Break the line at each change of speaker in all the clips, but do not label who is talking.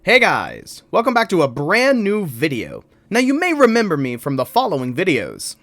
Hey guys, welcome back to a brand new video. Now you may remember me from the following videos.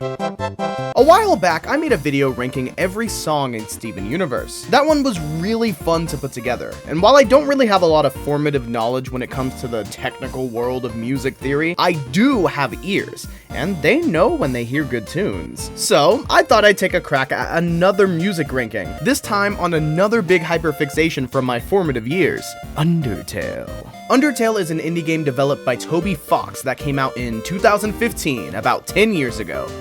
A while back, I made a video ranking every song in Steven Universe. That one was really fun to put together, and while I don't really have a lot of formative knowledge when it comes to the technical world of music theory, I do have ears, and they know when they hear good tunes. So, I thought I'd take a crack at another music ranking, this time on another big hyperfixation from my formative years, Undertale. Undertale is an indie game developed by Toby Fox that came out in 2015, about 10 years ago.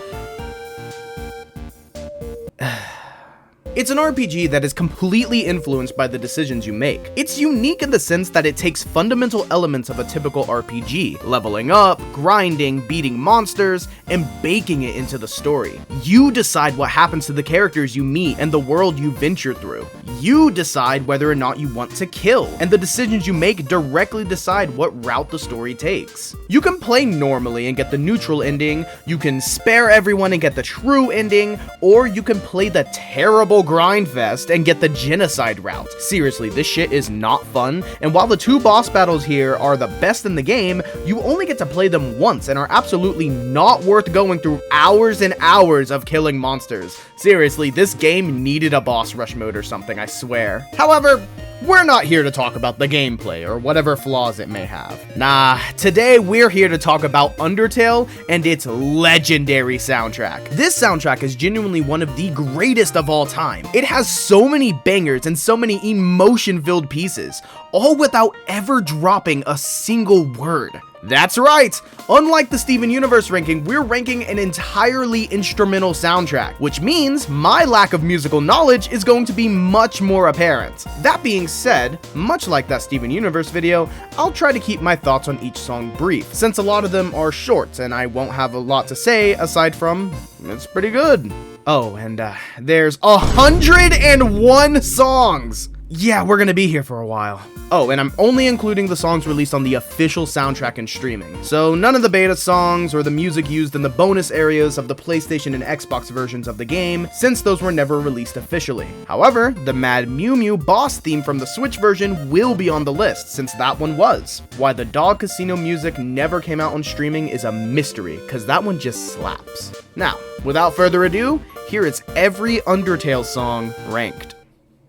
It's an RPG that is completely influenced by the decisions you make. It's unique in the sense that it takes fundamental elements of a typical RPG, leveling up, grinding, beating monsters, and baking it into the story. You decide what happens to the characters you meet and the world you venture through. You decide whether or not you want to kill, and the decisions you make directly decide what route the story takes. You can play normally and get the neutral ending, you can spare everyone and get the true ending, or you can play the terrible grind fest and get the genocide route. Seriously, this shit is not fun, and while the two boss battles here are the best in the game, you only get to play them once and are absolutely not worth going through hours and hours of killing monsters. Seriously, this game needed a boss rush mode or something, I swear. However, we're not here to talk about the gameplay or whatever flaws it may have. Nah, today we're here to talk about Undertale and its legendary soundtrack. This soundtrack is genuinely one of the greatest of all time. It has so many bangers and so many emotion-filled pieces, all without ever dropping a single word. That's right! Unlike the Steven Universe ranking, we're ranking an entirely instrumental soundtrack, which means my lack of musical knowledge is going to be much more apparent. That being said, much like that Steven Universe video, I'll try to keep my thoughts on each song brief, since a lot of them are short and I won't have a lot to say aside from, it's pretty good. Oh, and there's 101 songs! Yeah, we're gonna be here for a while. Oh, and I'm only including the songs released on the official soundtrack and streaming. So none of the beta songs or the music used in the bonus areas of the PlayStation and Xbox versions of the game, since those were never released officially. However, the Mad Mew Mew boss theme from the Switch version will be on the list, since that one was. Why the Dog Casino music never came out on streaming is a mystery, cause that one just slaps. Now, without further ado, here is every Undertale song ranked.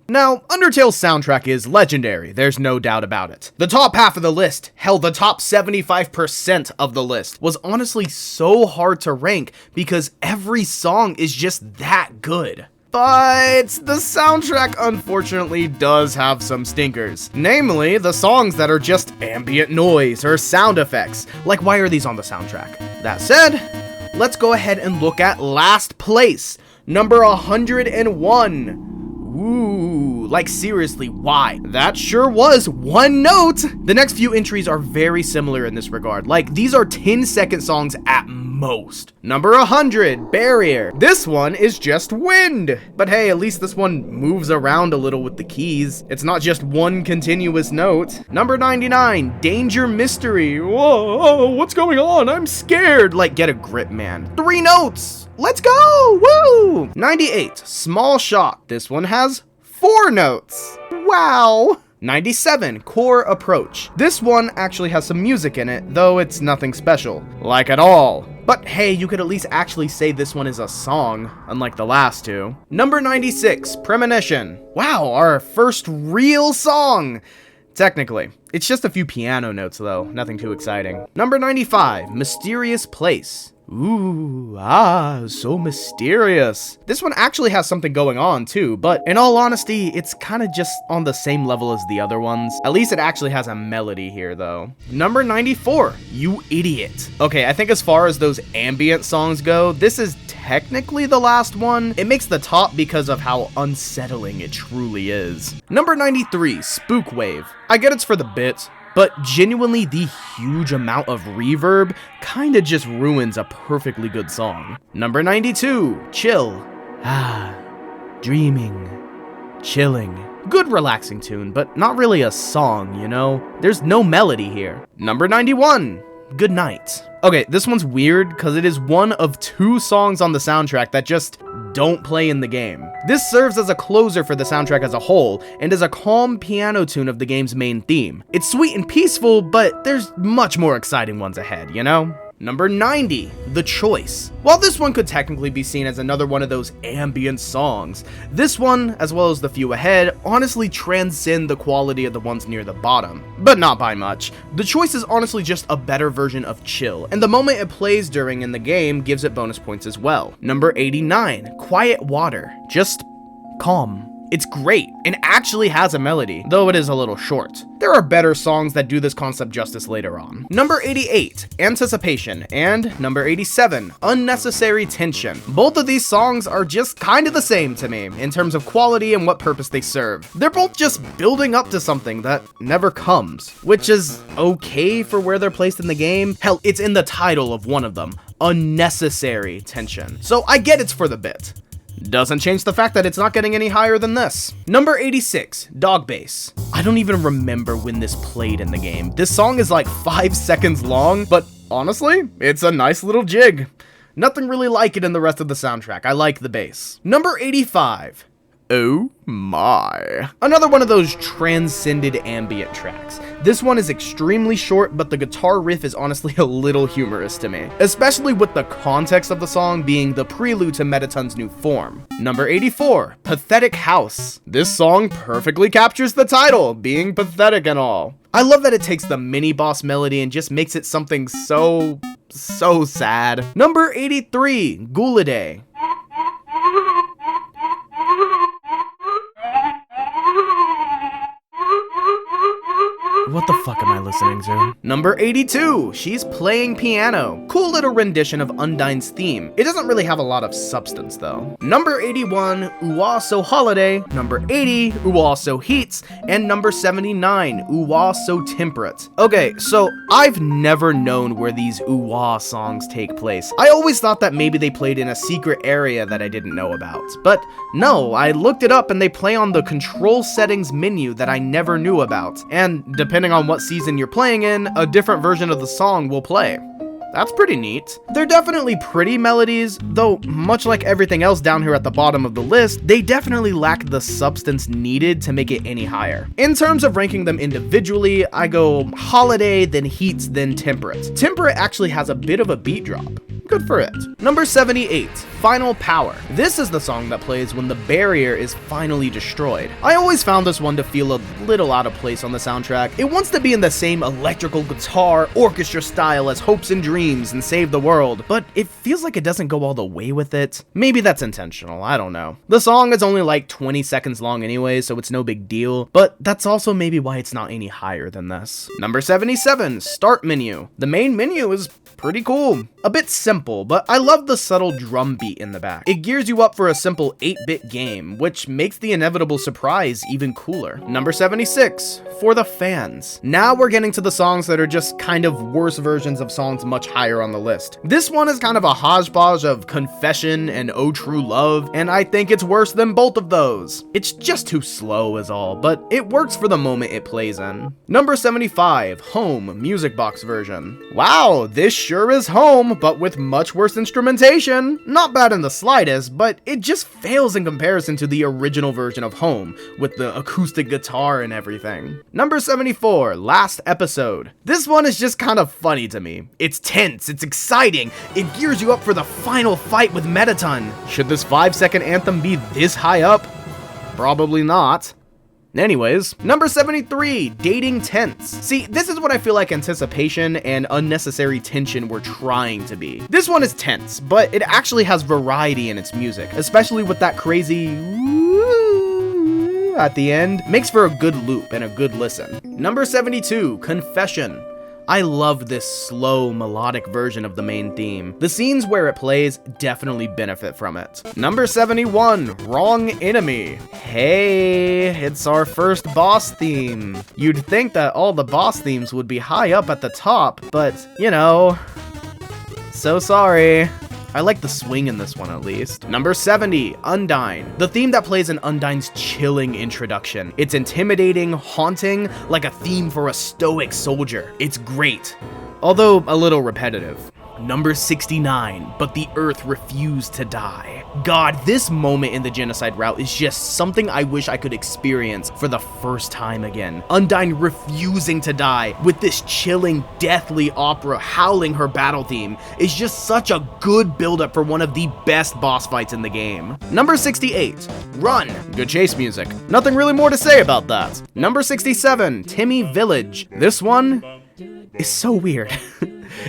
Now, Undertale's soundtrack is legendary, there's no doubt about it. The top half of the list, hell, the top 75% of the list, was honestly so hard to rank because every song is just that good. But the soundtrack unfortunately does have some stinkers. Namely, the songs that are just ambient noise or sound effects. Like, why are these on the soundtrack? That said, let's go ahead and look at last place. Number 101. Ooh, like seriously, why? That sure was one note! The next few entries are very similar in this regard, like these are 10-second songs at most. Number 100, Barrier. This one is just wind. But hey, at least this one moves around a little with the keys. It's not just one continuous note. Number 99, Danger Mystery. Whoa, what's going on? I'm scared. Like, get a grip, man. 3 notes. Let's go! Woo! 98, Small Shot. This one has 4 notes. Wow! 97, Core Approach. This one actually has some music in it, though it's nothing special. Like at all. But hey, you could at least actually say this one is a song, unlike the last two. Number 96, Premonition. Wow, our first real song! Technically. It's just a few piano notes though, nothing too exciting. Number 95, Mysterious Place. Ooh, so mysterious. This one actually has something going on too, but in all honesty, it's kind of just on the same level as the other ones. At least it actually has a melody here though. Number 94, You Idiot. Okay, I think as far as those ambient songs go, this is technically the last one. It makes the top because of how unsettling it truly is. Number 93, Spook Wave. I get it's for the bits, but genuinely the huge amount of reverb kinda just ruins a perfectly good song. Number 92, Chill. Dreaming, chilling. Good relaxing tune, but not really a song, you know? There's no melody here. Number 91, Good Night. Okay, this one's weird because it is one of 2 songs on the soundtrack that just don't play in the game. This serves as a closer for the soundtrack as a whole, and is a calm piano tune of the game's main theme. It's sweet and peaceful, but there's much more exciting ones ahead, you know? Number 90, The Choice. While this one could technically be seen as another one of those ambient songs, this one, as well as the few ahead, honestly transcend the quality of the ones near the bottom. But not by much. The Choice is honestly just a better version of chill, and the moment it plays during in the game gives it bonus points as well. Number 89, Quiet Water. Just calm. It's great, and actually has a melody, though it is a little short. There are better songs that do this concept justice later on. Number 88, Anticipation, and number 87, Unnecessary Tension. Both of these songs are just kind of the same to me, in terms of quality and what purpose they serve. They're both just building up to something that never comes, which is okay for where they're placed in the game. Hell, it's in the title of one of them, Unnecessary Tension. So I get it's for the bit. Doesn't change the fact that it's not getting any higher than this. Number 86, Dog Bass. I don't even remember when this played in the game. This song is like 5 seconds long, but honestly, it's a nice little jig. Nothing really like it in the rest of the soundtrack. I like the bass. Number 85, Oh My. Another one of those transcended ambient tracks. This one is extremely short, but the guitar riff is honestly a little humorous to me, especially with the context of the song being the prelude to Mettaton's new form. Number 84, Pathetic House. This song perfectly captures the title, being pathetic and all. I love that it takes the mini-boss melody and just makes it something so sad. Number 83, Guladay. What the fuck am I listening to? Number 82, She's Playing Piano. Cool little rendition of Undyne's theme. It doesn't really have a lot of substance though. Number 81, Ooh So Holiday. Number 80, Ooh So Heats. And number 79, Ooh So Temperate. Okay, so I've never known where these ooh songs take place. I always thought that maybe they played in a secret area that I didn't know about. But no, I looked it up and they play on the control settings menu that I never knew about. And depending on what season you're playing in, a different version of the song will play. That's pretty neat. They're definitely pretty melodies, though much like everything else down here at the bottom of the list, they definitely lack the substance needed to make it any higher. In terms of ranking them individually, I go Holiday, then Heats, then Temperate. Temperate actually has a bit of a beat drop. Good for it. Number 78, Final Power. This is the song that plays when the barrier is finally destroyed. I always found this one to feel a little out of place on the soundtrack. It wants to be in the same electrical guitar, orchestra style as Hopes and Dreams and Save the World, but it feels like it doesn't go all the way with it. Maybe that's intentional, I don't know. The song is only like 20 seconds long anyway, so it's no big deal, but that's also maybe why it's not any higher than this. Number 77, Start Menu. The main menu is pretty cool. A bit simple, but I love the subtle drum beat in the back. It gears you up for a simple 8-bit game, which makes the inevitable surprise even cooler. Number 76, For the Fans. Now we're getting to the songs that are just kind of worse versions of songs much higher on the list. This one is kind of a hodgepodge of Confession and Oh True Love, and I think it's worse than both of those. It's just too slow is all, but it works for the moment it plays in. Number 75, Home, Music Box version. Wow, this sure is Home, but with much worse instrumentation. Not bad in the slightest, but it just fails in comparison to the original version of Home, with the acoustic guitar and everything. Number 74, Last Episode. This one is just kind of funny to me. It's tense, it's exciting, it gears you up for the final fight with Mettaton. Should this 5-second anthem be this high up? Probably not. Anyways, number 73, Dating Tense. See, this is what I feel like Anticipation and Unnecessary Tension were trying to be. This one is tense, but it actually has variety in its music, especially with that crazy at the end. Makes for a good loop and a good listen. Number 72, Confession. I love this slow, melodic version of the main theme. The scenes where it plays definitely benefit from it. Number 71, Wrong Enemy. Hey, it's our first boss theme. You'd think that all the boss themes would be high up at the top, but, you know, so sorry. I like the swing in this one at least. Number 70, Undyne. The theme that plays in Undyne's chilling introduction. It's intimidating, haunting, like a theme for a stoic soldier. It's great, although a little repetitive. Number 69, But the Earth Refused to Die. God, this moment in the genocide route is just something I wish I could experience for the first time again. Undyne refusing to die with this chilling, deathly opera howling her battle theme is just such a good build-up for one of the best boss fights in the game. Number 68, Run. Good chase music. Nothing really more to say about that. Number 67, Timmy Village. This one is so weird.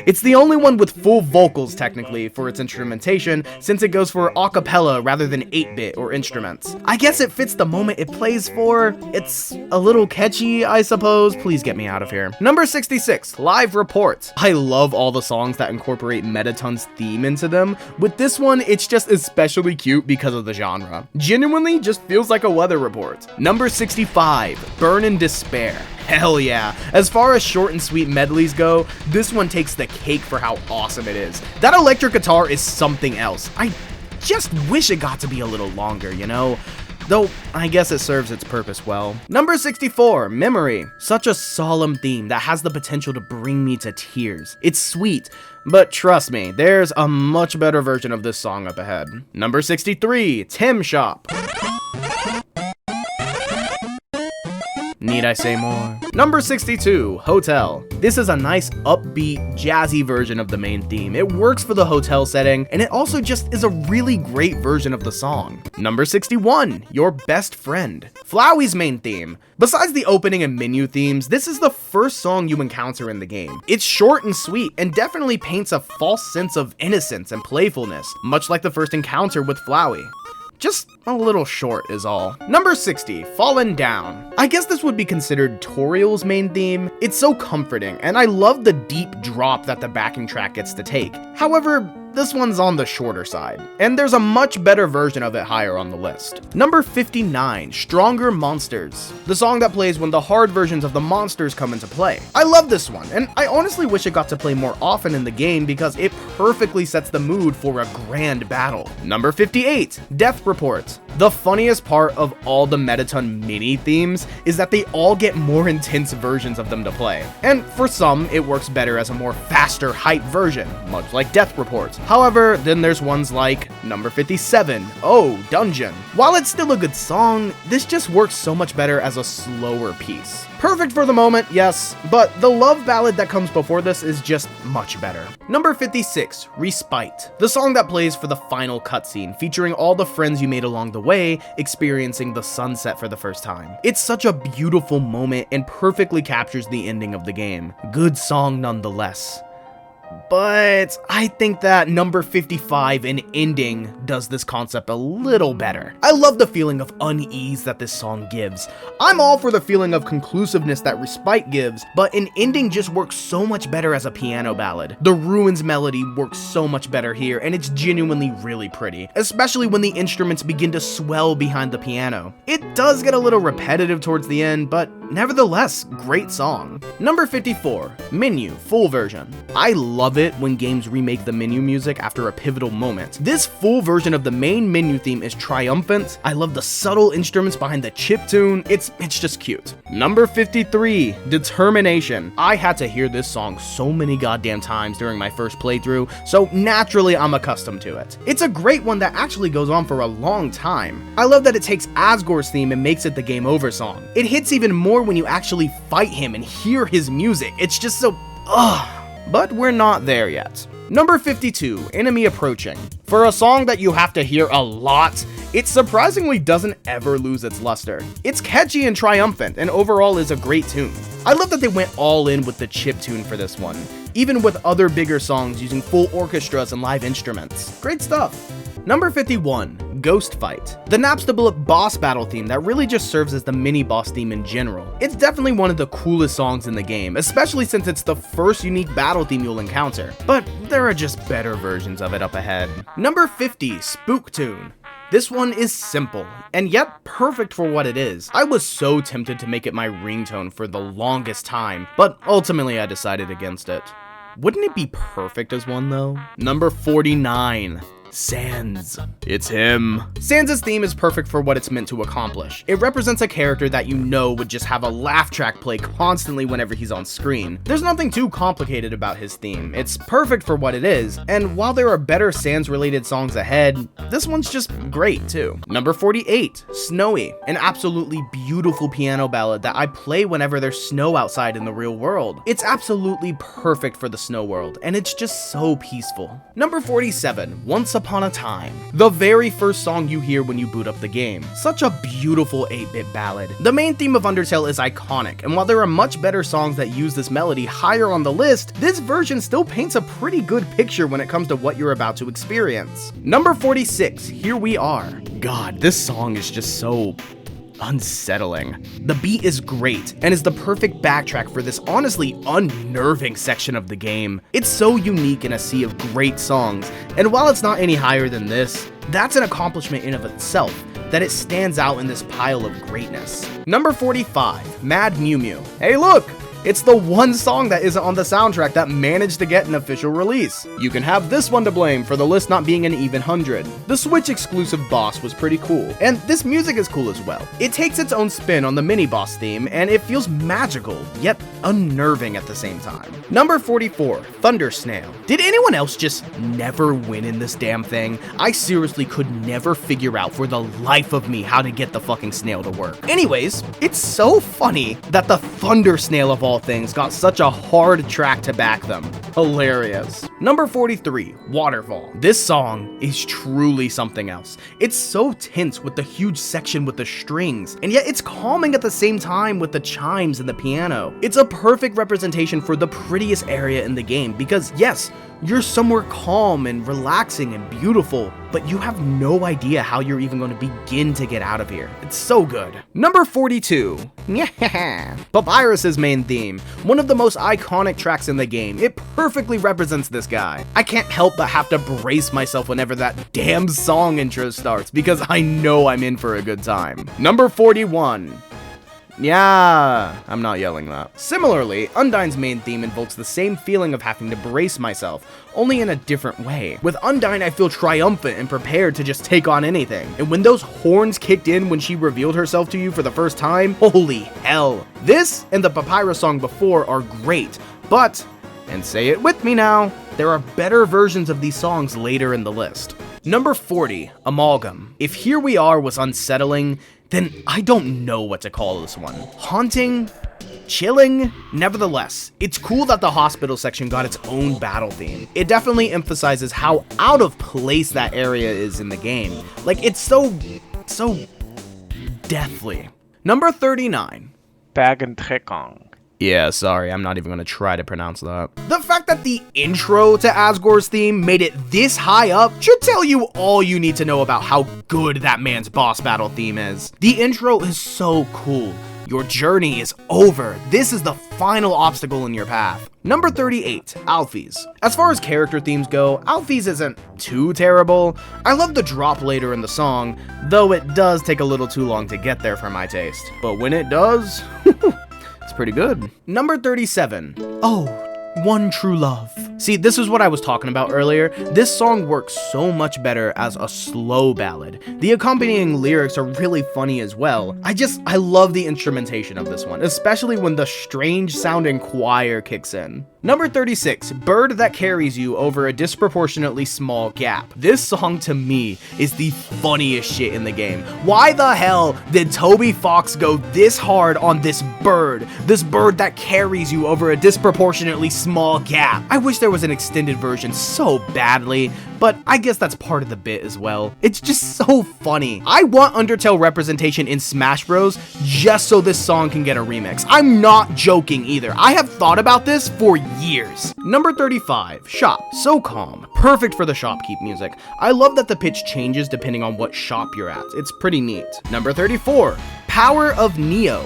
It's the only one with full vocals technically for its instrumentation, since it goes for a cappella rather than 8-bit or instruments. I guess it fits the moment it plays for. It's a little catchy, I suppose. Please get me out of here. Number 66, Live Report. I love all the songs that incorporate Mettaton's theme into them. With this one, it's just especially cute because of the genre. Genuinely just feels like a weather report. Number 65, Burn in Despair. Hell yeah. As far as short and sweet medleys go, this one takes the cake for how awesome it is. That electric guitar is something else. I just wish it got to be a little longer, you know? Though, I guess it serves its purpose well. Number 64, Memory. Such a solemn theme that has the potential to bring me to tears. It's sweet, but trust me, there's a much better version of this song up ahead. Number 63, Tim Shop. Need I say more? Number 62, Hotel. This is a nice, upbeat, jazzy version of the main theme. It works for the hotel setting, and it also just is a really great version of the song. Number 61, Your Best Friend. Flowey's main theme. Besides the opening and menu themes, this is the first song you encounter in the game. It's short and sweet, and definitely paints a false sense of innocence and playfulness, much like the first encounter with Flowey. Just a little short is all. Number 60, Fallen Down. I guess this would be considered Toriel's main theme. It's so comforting, and I love the deep drop that the backing track gets to take. However, this one's on the shorter side, and there's a much better version of it higher on the list. Number 59, Stronger Monsters. The song that plays when the hard versions of the monsters come into play. I love this one, and I honestly wish it got to play more often in the game because it perfectly sets the mood for a grand battle. Number 58, Death Report. The funniest part of all the Mettaton mini themes is that they all get more intense versions of them to play. And for some, it works better as a more faster, hype version, much like Death Report. However, then there's ones like number 57, Oh, Dungeon. While it's still a good song, this just works so much better as a slower piece. Perfect for the moment, yes, but the love ballad that comes before this is just much better. Number 56, Respite. The song that plays for the final cutscene, featuring all the friends you made along the way, experiencing the sunset for the first time. It's such a beautiful moment and perfectly captures the ending of the game. Good song nonetheless. But I think that number 55 in Ending does this concept a little better. I love the feeling of unease that this song gives. I'm all for the feeling of conclusiveness that Respite gives, but an Ending just works so much better as a piano ballad. The Ruins melody works so much better here, and it's genuinely really pretty, especially when the instruments begin to swell behind the piano. It does get a little repetitive towards the end, but nevertheless, great song. Number 54, Menu, full version. I love it when games remake the menu music after a pivotal moment. This full version of the main menu theme is triumphant. I love the subtle instruments behind the chiptune. It's just cute. Number 53, Determination. I had to hear this song so many goddamn times during my first playthrough, so naturally I'm accustomed to it. It's a great one that actually goes on for a long time. I love that it takes Asgore's theme and makes it the game over song. It hits even more when you actually fight him and hear his music. It's just so, but we're not there yet. Number 52, Enemy Approaching. For a song that you have to hear a lot, it surprisingly doesn't ever lose its luster. It's catchy and triumphant, and overall is a great tune. I love that they went all in with the chiptune for this one, even with other bigger songs using full orchestras and live instruments. Great stuff. Number 51, Ghost Fight. The Napstablook boss battle theme that really just serves as the mini-boss theme in general. It's definitely one of the coolest songs in the game, especially since it's the first unique battle theme you'll encounter, but there are just better versions of it up ahead. Number 50, Spook Tune. This one is simple, and yet perfect for what it is. I was so tempted to make it my ringtone for the longest time, but ultimately I decided against it. Wouldn't it be perfect as one though? Number 49, Sans. It's him. Sans' theme is perfect for what it's meant to accomplish. It represents a character that you know would just have a laugh track play constantly whenever he's on screen. There's nothing too complicated about his theme. It's perfect for what it is, and while there are better Sans related songs ahead, this one's just great too. Number 48, Snowy, an absolutely beautiful piano ballad that I play whenever there's snow outside in the real world. It's absolutely perfect for the snow world, and it's just so peaceful. Number 47, Once Upon a Time, the very first song you hear when you boot up the game. Such a beautiful 8-bit ballad. The main theme of Undertale is iconic, and while there are much better songs that use this melody higher on the list, this version still paints a pretty good picture when it comes to what you're about to experience. Number 46, Here We Are. God, this song is just so unsettling. The beat is great and is the perfect backtrack for this honestly unnerving section of the game. It's so unique in a sea of great songs, and while it's not any higher than this, that's an accomplishment in of itself, that it stands out in this pile of greatness. Number 45, Mad Mew Mew. Hey look! It's the one song that isn't on the soundtrack that managed to get an official release. You can have this one to blame for the list not being an even 100. The Switch exclusive boss was pretty cool, and this music is cool as well. It takes its own spin on the mini boss theme, and it feels magical, yet unnerving at the same time. Number 44, Thunder Snail. Did anyone else just never win in this damn thing? I seriously could never figure out for the life of me how to get the fucking snail to work. Anyways, it's so funny that the Thunder Snail of all things got such a hard track to back them. Hilarious. Number 43, Waterfall. This song is truly something else. It's so tense with the huge section with the strings, and yet it's calming at the same time with the chimes and the piano. It's a perfect representation for the prettiest area in the game because yes, you're somewhere calm and relaxing and beautiful, but you have no idea how you're even going to begin to get out of here. It's so good. Number 42, Papyrus's main theme, one of the most iconic tracks in the game. It perfectly represents this guy. I can't help but have to brace myself whenever that damn song intro starts because I know I'm in for a good time. Number 41, yeah, I'm not yelling that. Similarly, Undyne's main theme invokes the same feeling of having to brace myself, only in a different way. With Undyne, I feel triumphant and prepared to just take on anything. And when those horns kicked in when she revealed herself to you for the first time, holy hell. This and the Papyrus song before are great, but, and say it with me now, there are better versions of these songs later in the list. Number 40, Amalgam. If Here We Are was unsettling, then I don't know what to call this one. Haunting? Chilling? Nevertheless, it's cool that the hospital section got its own battle theme. It definitely emphasizes how out of place that area is in the game. Like, it's so deathly. Number 39.
Bergentrekking.
Yeah, sorry, I'm not even gonna try to pronounce that. The fact that the intro to Asgore's theme made it this high up should tell you all you need to know about how good that man's boss battle theme is. The intro is so cool. Your journey is over. This is the final obstacle in your path. Number 38, Alphys. As far as character themes go, Alphys isn't too terrible. I love the drop later in the song, though it does take a little too long to get there for my taste. But when it does, it's pretty good. Number 37. Oh, One True Love. See, this is what I was talking about earlier. This song works so much better as a slow ballad. The accompanying lyrics are really funny as well. I love the instrumentation of this one, especially when the strange sounding choir kicks in. Number 36, Bird That Carries You Over a Disproportionately Small Gap. This song to me is the funniest shit in the game. Why the hell did Toby Fox go this hard on this bird that carries you over a disproportionately small gap? I wish there was an extended version so badly, but I guess that's part of the bit as well. It's just so funny. I want Undertale representation in Smash Bros. Just so this song can get a remix. I'm not joking either. I have thought about this for years. Number 35, Shop. So calm. Perfect for the shopkeep music. I love that the pitch changes depending on what shop you're at. It's pretty neat. Number 34, Power of Neo.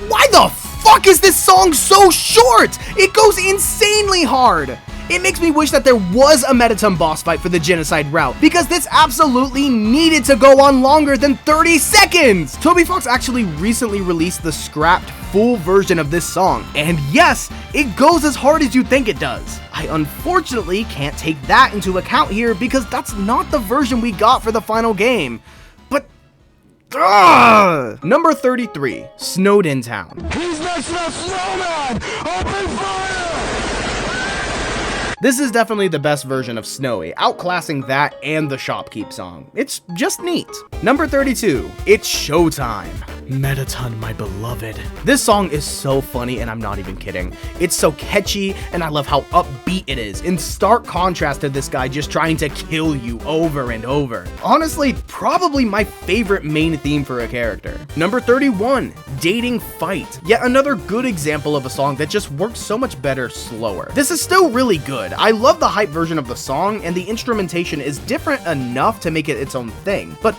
Why the fuck is this song so short? It goes insanely hard. It makes me wish that there was a Mettaton boss fight for the genocide route, because this absolutely needed to go on longer than 30 seconds! Toby Fox actually recently released the scrapped full version of this song, and yes, it goes as hard as you think it does. I unfortunately can't take that into account here because that's not the version we got for the final game. But Number 33, Snowed in Town.
He's next to the snowman! Open fire!
This is definitely the best version of Snowy, outclassing that and the Shopkeep song. It's just neat. Number 32, It's Showtime. Mettaton, my beloved. This song is so funny, and I'm not even kidding. It's so catchy, and I love how upbeat it is, in stark contrast to this guy just trying to kill you over and over. Honestly, probably my favorite main theme for a character. Number 31, Dating Fight. Yet another good example of a song that just works so much better slower. This is still really good. I love the hype version of the song, and the instrumentation is different enough to make it its own thing, but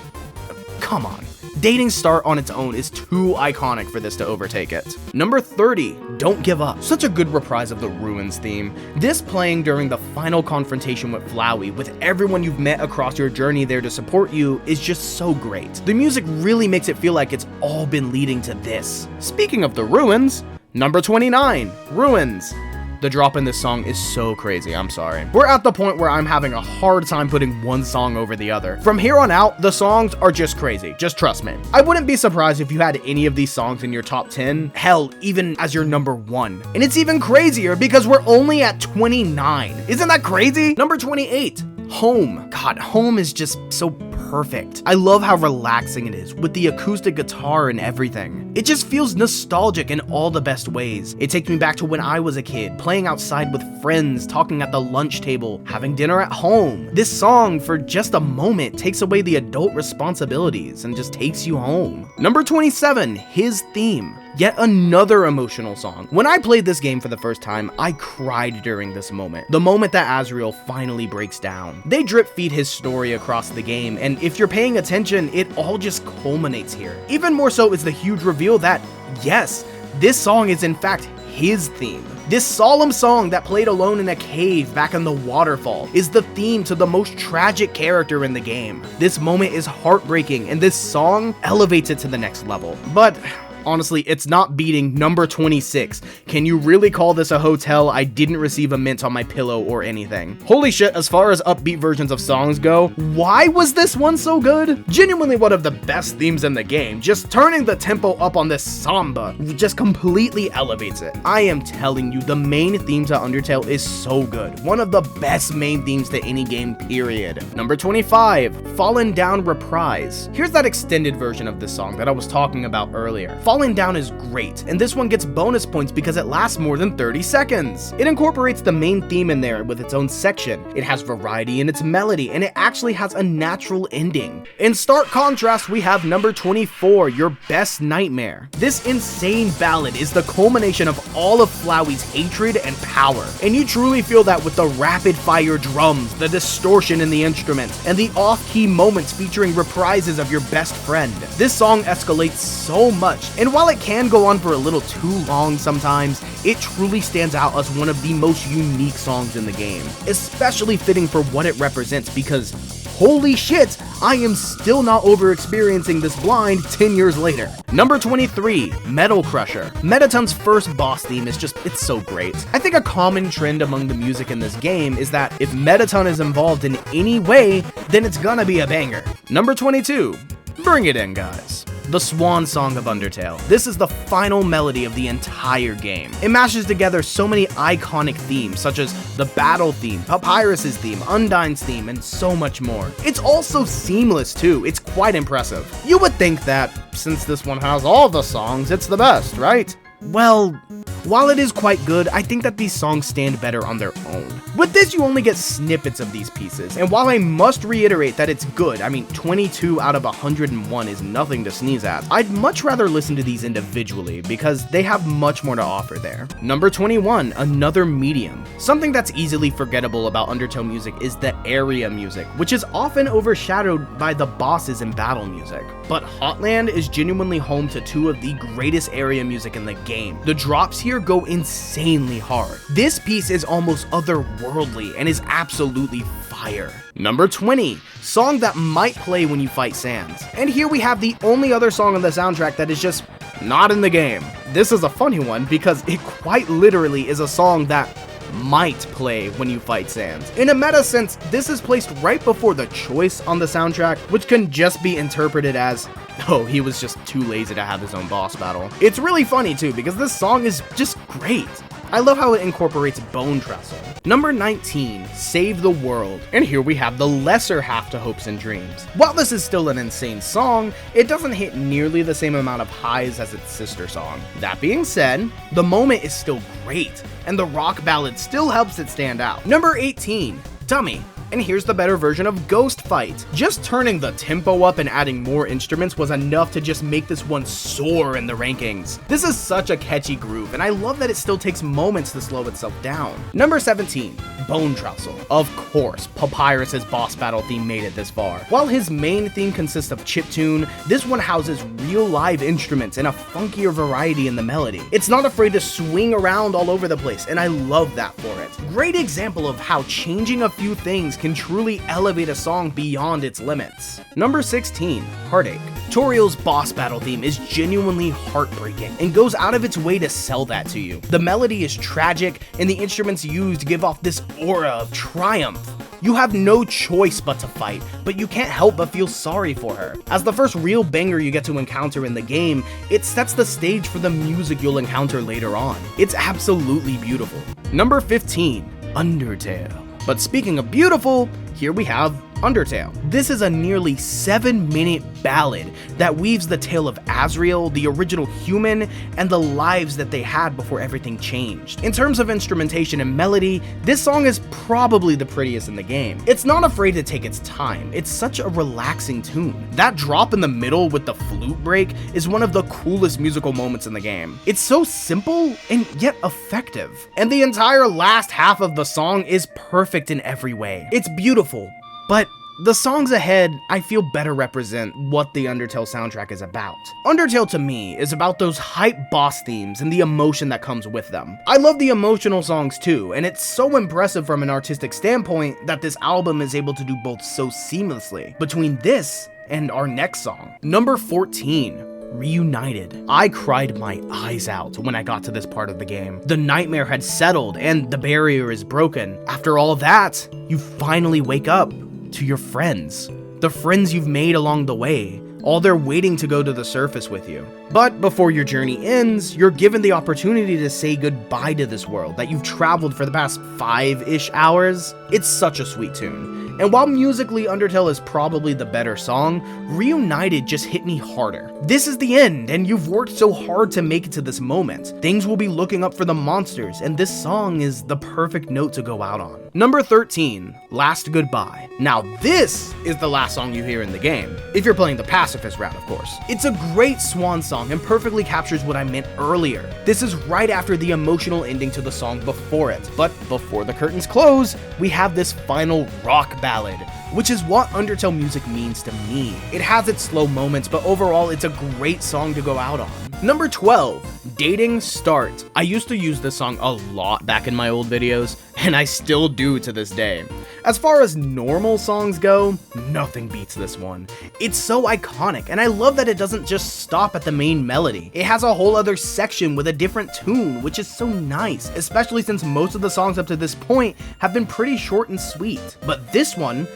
come on. Dating Start on its own is too iconic for this to overtake it. Number 30, Don't Give Up. Such a good reprise of the Ruins theme. This playing during the final confrontation with Flowey, with everyone you've met across your journey there to support you, is just so great. The music really makes it feel like it's all been leading to this. Speaking of the Ruins, number 29, Ruins. The drop in this song is so crazy, I'm sorry. We're at the point where I'm having a hard time putting one song over the other. From here on out, the songs are just crazy, just trust me. I wouldn't be surprised if you had any of these songs in your top 10, hell, even as your number 1. And it's even crazier because we're only at 29. Isn't that crazy? Number 28, Home. God, Home is just so perfect. I love how relaxing it is, with the acoustic guitar and everything. It just feels nostalgic in all the best ways. It takes me back to when I was a kid, playing outside with friends, talking at the lunch table, having dinner at home. This song, for just a moment, takes away the adult responsibilities and just takes you home. Number 27, His Theme. Yet another emotional song. When I played this game for the first time, I cried during this moment. The moment that Azrael finally breaks down. They drip feed his story across the game, and if you're paying attention, it all just culminates here. Even more so is the huge reveal that, yes, this song is in fact his theme. This solemn song that played alone in a cave back in the waterfall is the theme to the most tragic character in the game. This moment is heartbreaking, and this song elevates it to the next level. But honestly, it's not beating number 26. Can you really call this a hotel? I didn't receive a mint on my pillow or anything. Holy shit, as far as upbeat versions of songs go, why was this one so good? Genuinely one of the best themes in the game. Just turning the tempo up on this samba just completely elevates it. I am telling you, the main theme to Undertale is so good. One of the best main themes to any game, period. Number 25, Fallen Down Reprise. Here's that extended version of this song that I was talking about earlier. Falling Down is great, and this one gets bonus points because it lasts more than 30 seconds. It incorporates the main theme in there with its own section. It has variety in its melody, and it actually has a natural ending. In stark contrast, we have number 24, Your Best Nightmare. This insane ballad is the culmination of all of Flowey's hatred and power, and you truly feel that with the rapid-fire drums, the distortion in the instruments, and the off-key moments featuring reprises of your best friend. This song escalates so much, and while it can go on for a little too long sometimes, it truly stands out as one of the most unique songs in the game, especially fitting for what it represents because holy shit, I am still not over experiencing this blind 10 years later. Number 23, Metal Crusher. Mettaton's first boss theme is just, it's so great. I think a common trend among the music in this game is that if Mettaton is involved in any way, then it's gonna be a banger. Number 22, Bring It In, Guys. The swan song of Undertale. This is the final melody of the entire game. It mashes together so many iconic themes, such as the battle theme, Papyrus's theme, Undyne's theme, and so much more. It's also seamless too. It's quite impressive. You would think that, since this one has all the songs, it's the best, right? Well, while it is quite good, I think that these songs stand better on their own. With this, you only get snippets of these pieces, and while I must reiterate that it's good, I mean 22 out of 101 is nothing to sneeze at, I'd much rather listen to these individually because they have much more to offer there. Number 21, Another Medium. Something that's easily forgettable about Undertale music is the area music, which is often overshadowed by the bosses and battle music. But Hotland is genuinely home to two of the greatest area music in the game. The drops here here go insanely hard. This piece is almost otherworldly and is absolutely fire. Number 20, song that might play when you fight Sans. And here we have the only other song on the soundtrack that is just not in the game. This is a funny one because it quite literally is a song that might play when you fight Sans. In a meta sense, this is placed right before the choice on the soundtrack, which can just be interpreted as, oh, he was just too lazy to have his own boss battle. It's really funny too, because this song is just great. I love how it incorporates bone trestle. Number 19, Save the World. And here we have the lesser half to Hopes and Dreams. While this is still an insane song, it doesn't hit nearly the same amount of highs as its sister song. That being said, the moment is still great, and the rock ballad still helps it stand out. Number 18, Dummy. And here's the better version of Ghost Fight. Just turning the tempo up and adding more instruments was enough to just make this one soar in the rankings. This is such a catchy groove, and I love that it still takes moments to slow itself down. Number 17, Bone Trestle. Of course, Papyrus's boss battle theme made it this far. While his main theme consists of chiptune, this one houses real live instruments and a funkier variety in the melody. It's not afraid to swing around all over the place, and I love that for it. Great example of how changing a few things can truly elevate a song beyond its limits. Number 16, Heartache. Toriel's boss battle theme is genuinely heartbreaking and goes out of its way to sell that to you. The melody is tragic and the instruments used give off this aura of triumph. You have no choice but to fight, but you can't help but feel sorry for her. As the first real banger you get to encounter in the game, it sets the stage for the music you'll encounter later on. It's absolutely beautiful. Number 15, Undertale. But speaking of beautiful, here we have Undertale. This is a nearly 7-minute ballad that weaves the tale of Azrael, the original human, and the lives that they had before everything changed. In terms of instrumentation and melody, this song is probably the prettiest in the game. It's not afraid to take its time. It's such a relaxing tune. That drop in the middle with the flute break is one of the coolest musical moments in the game. It's so simple and yet effective. And the entire last half of the song is perfect in every way. It's beautiful, but the songs ahead, I feel better represent what the Undertale soundtrack is about. Undertale to me is about those hype boss themes and the emotion that comes with them. I love the emotional songs too, and it's so impressive from an artistic standpoint that this album is able to do both so seamlessly between this and our next song. Number 14. Reunited. I cried my eyes out when I got to this part of the game. The nightmare had settled and the barrier is broken. After all that, you finally wake up to your friends. The friends you've made along the way. All they're waiting to go to the surface with you. But before your journey ends, you're given the opportunity to say goodbye to this world that you've traveled for the past 5-ish hours. It's such a sweet tune. And while musically Undertale is probably the better song, Reunited just hit me harder. This is the end, and you've worked so hard to make it to this moment. Things will be looking up for the monsters, and this song is the perfect note to go out on. Number 13, Last Goodbye. Now this is the last song you hear in the game, if you're playing the pacifist route, of course. It's a great swan song and perfectly captures what I meant earlier. This is right after the emotional ending to the song before it, but before the curtains close, we have this final rock ballad, which is what Undertale music means to me. It has its slow moments, but overall it's a great song to go out on. Number 12, Dating Start. I used to use this song a lot back in my old videos, and I still do to this day. As far as normal songs go, nothing beats this one. It's so iconic, and I love that it doesn't just stop at the main melody. It has a whole other section with a different tune, which is so nice, especially since most of the songs up to this point have been pretty short and sweet. But this one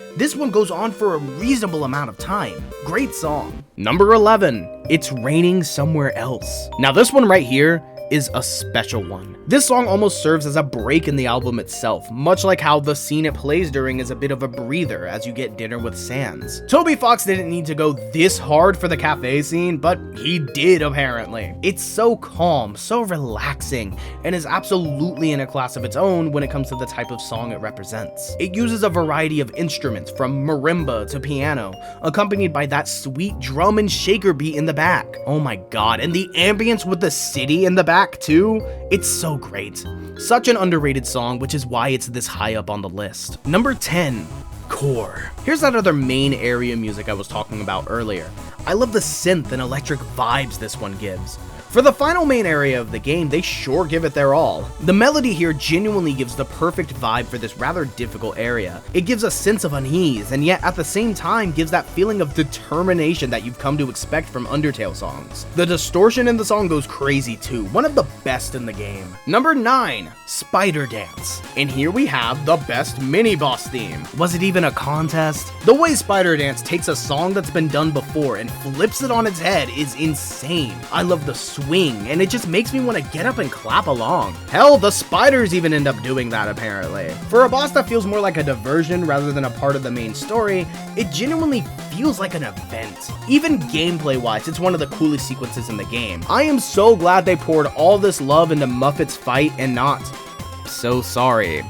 goes on for a reasonable amount of time. Great song. Number 11, It's Raining Somewhere Else. Now this one right here is a special one. This song almost serves as a break in the album itself, much like how the scene it plays during is a bit of a breather as you get dinner with Sans. Toby Fox didn't need to go this hard for the cafe scene, but he did apparently. It's so calm, so relaxing, and is absolutely in a class of its own when it comes to the type of song it represents. It uses a variety of instruments from marimba to piano, accompanied by that sweet drum and shaker beat in the back. Oh my god, and the ambience with the city in the back too, it's so great. Such an underrated song, which is why it's this high up on the list. Number 10, Core. Here's that other main area music I was talking about earlier. I love the synth and electric vibes this one gives. For the final main area of the game, they sure give it their all. The melody here genuinely gives the perfect vibe for this rather difficult area. It gives a sense of unease, and yet at the same time gives that feeling of determination that you've come to expect from Undertale songs. The distortion in the song goes crazy too, one of the best in the game. Number 9, Spider Dance. And here we have the best mini-boss theme. Was it even a contest? The way Spider Dance takes a song that's been done before and flips it on its head is insane. I love the swing, and it just makes me want to get up and clap along. Hell, the spiders even end up doing that apparently. For a boss that feels more like a diversion rather than a part of the main story, it genuinely feels like an event. Even gameplay wise, it's one of the coolest sequences in the game. I am so glad they poured all this love into Muffet's fight and not so sorry.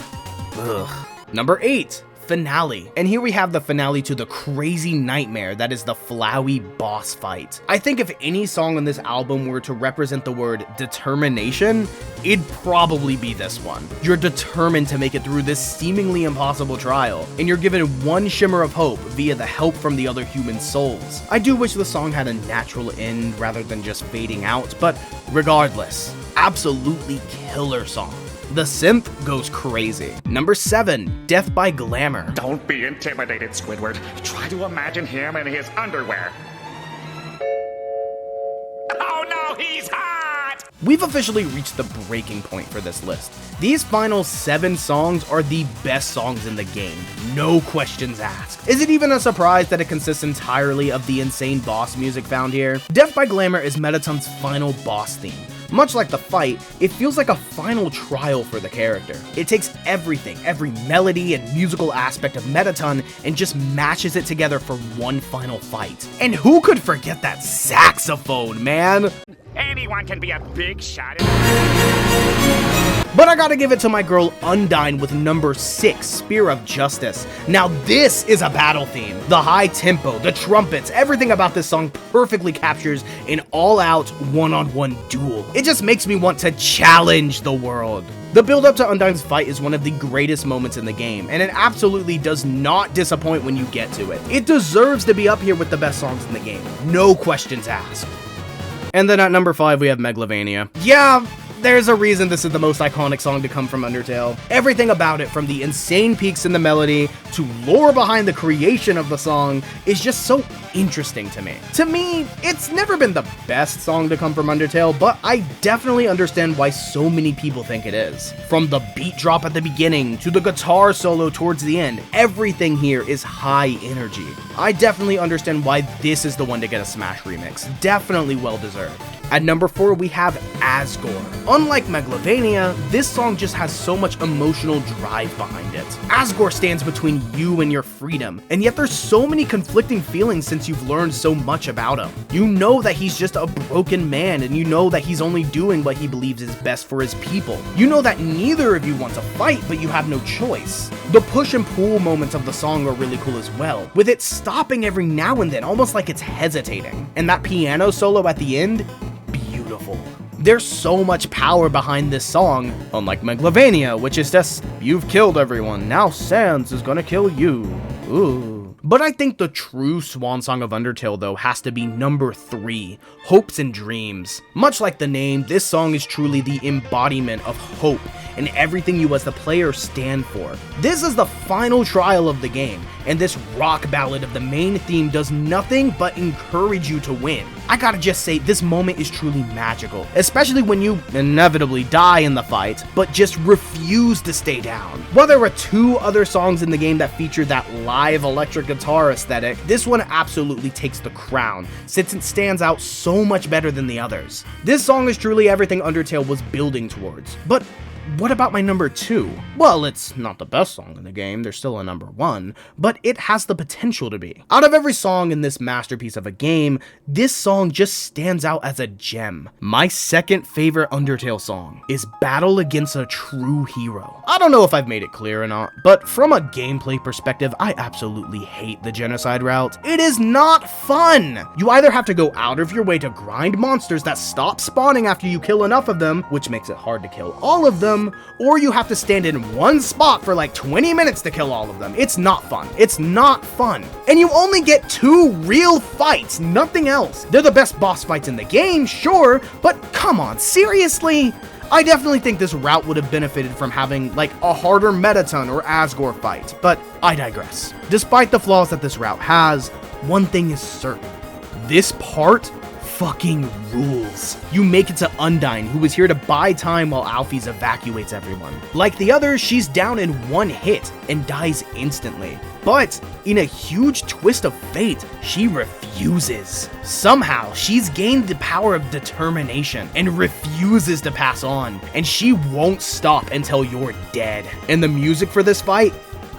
Ugh. Number 8. Finale. And here we have the finale to the crazy nightmare that is the Flowey boss fight. I think if any song on this album were to represent the word determination, it'd probably be this one. You're determined to make it through this seemingly impossible trial, and you're given one shimmer of hope via the help from the other human souls. I do wish the song had a natural end rather than just fading out, but regardless, absolutely killer song. The synth goes crazy. Number 7, Death by Glamour.
Don't be intimidated, Squidward. Try to imagine him in his underwear. Oh no, he's hot!
We've officially reached the breaking point for this list. These final 7 songs are the best songs in the game, no questions asked. Is it even a surprise that it consists entirely of the insane boss music found here? Death by Glamour is Mettaton's final boss theme. Much like the fight, it feels like a final trial for the character. It takes everything, every melody and musical aspect of Mettaton, and just mashes it together for one final fight. And who could forget that saxophone, man?
Anyone can be a big shot.
But I gotta give it to my girl Undyne with number 6, Spear of Justice. Now this is a battle theme. The high tempo, the trumpets, everything about this song perfectly captures an all-out one-on-one duel. It just makes me want to challenge the world. The build-up to Undyne's fight is one of the greatest moments in the game, and it absolutely does not disappoint when you get to it. It deserves to be up here with the best songs in the game, no questions asked. And then at number 5 we have Megalovania. Yeah, there's a reason this is the most iconic song to come from Undertale. Everything about it, from the insane peaks in the melody to lore behind the creation of the song, is just so interesting to me. To me, it's never been the best song to come from Undertale, but I definitely understand why so many people think it is. From the beat drop at the beginning to the guitar solo towards the end, everything here is high energy. I definitely understand why this is the one to get a Smash remix. Definitely well deserved. At number 4, we have Asgore. Unlike Megalovania, this song just has so much emotional drive behind it. Asgore stands between you and your freedom, and yet there's so many conflicting feelings since you've learned so much about him. You know that he's just a broken man, and you know that he's only doing what he believes is best for his people. You know that neither of you want to fight, but you have no choice. The push and pull moments of the song are really cool as well, with it stopping every now and then, almost like it's hesitating. And that piano solo at the end, beautiful. There's so much power behind this song, unlike Megalovania, which is just, you've killed everyone, now Sans is gonna kill you. Ooh. But I think the true swan song of Undertale, though, has to be number 3, Hopes and Dreams. Much like the name, this song is truly the embodiment of hope and everything you as the player stand for. This is the final trial of the game, and this rock ballad of the main theme does nothing but encourage you to win. I gotta just say, this moment is truly magical, especially when you inevitably die in the fight, but just refuse to stay down. While there were 2 other songs in the game that feature that live electric guitar aesthetic, this one absolutely takes the crown, since it stands out so much better than the others. This song is truly everything Undertale was building towards. But what about my number 2? Well, it's not the best song in the game, there's still a number 1, but it has the potential to be. Out of every song in this masterpiece of a game, this song just stands out as a gem. My second favorite Undertale song is Battle Against a True Hero. I don't know if I've made it clear or not, but from a gameplay perspective, I absolutely hate the genocide route. It is not fun! You either have to go out of your way to grind monsters that stop spawning after you kill enough of them, which makes it hard to kill all of them, them, or you have to stand in one spot for like 20 minutes to kill all of them. It's not fun. It's not fun. And you only get 2 real fights, nothing else. They're the best boss fights in the game, sure, but come on, seriously? I definitely think this route would have benefited from having like a harder Metaton or Asgore fight, but I digress. Despite the flaws that this route has, one thing is certain. This part fucking rules. You make it to Undyne, who is here to buy time while Alphys evacuates everyone. Like the others, she's down in 1 hit and dies instantly. But in a huge twist of fate, she refuses. Somehow, she's gained the power of determination and refuses to pass on, and she won't stop until you're dead. And the music for this fight?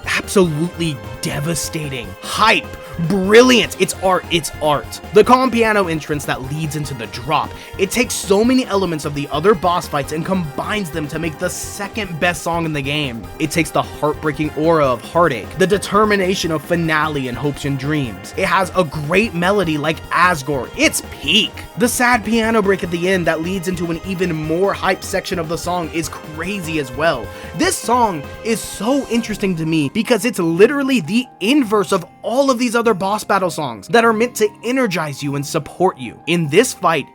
Absolutely devastating. Hype. Brilliant. It's art. It's art. The calm piano entrance that leads into the drop. It takes so many elements of the other boss fights and combines them to make the second best song in the game. It takes the heartbreaking aura of Heartache, the determination of Finale and Hopes and Dreams. It has a great melody like Asgore. It's peak. The sad piano break at the end that leads into an even more hype section of the song is crazy as well. This song is so interesting to me because it's literally the inverse of all of these other boss battle songs that are meant to energize you and support you. In this fight,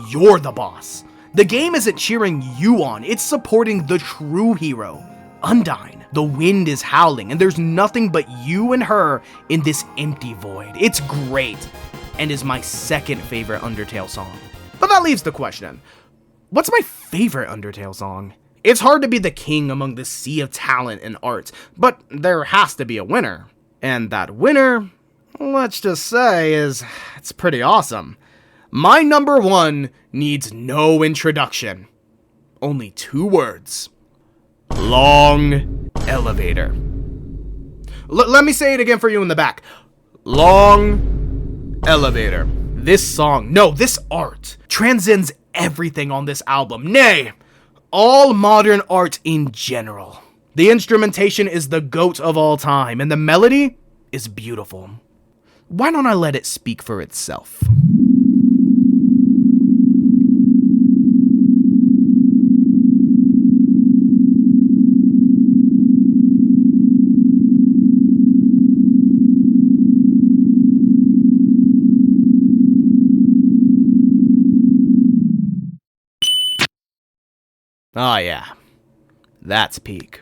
you're the boss. The game isn't cheering you on, it's supporting the true hero, Undyne. The wind is howling and there's nothing but you and her in this empty void. It's great and is my second favorite Undertale song. But that leaves the question, what's my favorite Undertale song? It's hard to be the king among the sea of talent and art, but there has to be a winner. And that winner, let's just say, it's pretty awesome. My number 1 needs no introduction. Only 2 words. Long elevator. Let me say it again for you in the back. Long elevator. This song, no, this art transcends everything on this album. Nay, all modern art in general. The instrumentation is the GOAT of all time, and the melody is beautiful. Why don't I let it speak for itself? Ah, yeah. That's peak.